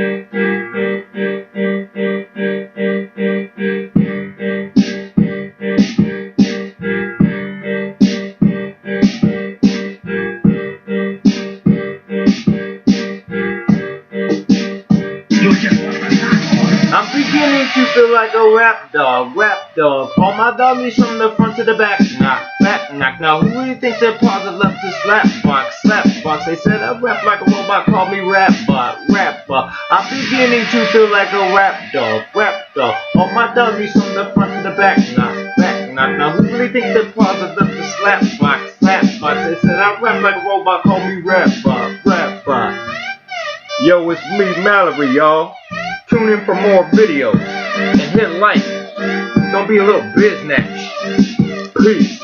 I'm beginning to feel like a rap dog. All my doggies from the front to the back knock. Now who really thinks their paws are left to slapbox? They said I rap like a robot, called me rapper. I'm beginning to feel like a rap dog. All my doggies from the front to the back knock. Now who really thinks their paws are left to slapbox? They said I rap like a robot, called me rapper. Yo, it's me, Mallory, y'all. Tune in for more videos and hit like. Don't be a little biznatch. Peace.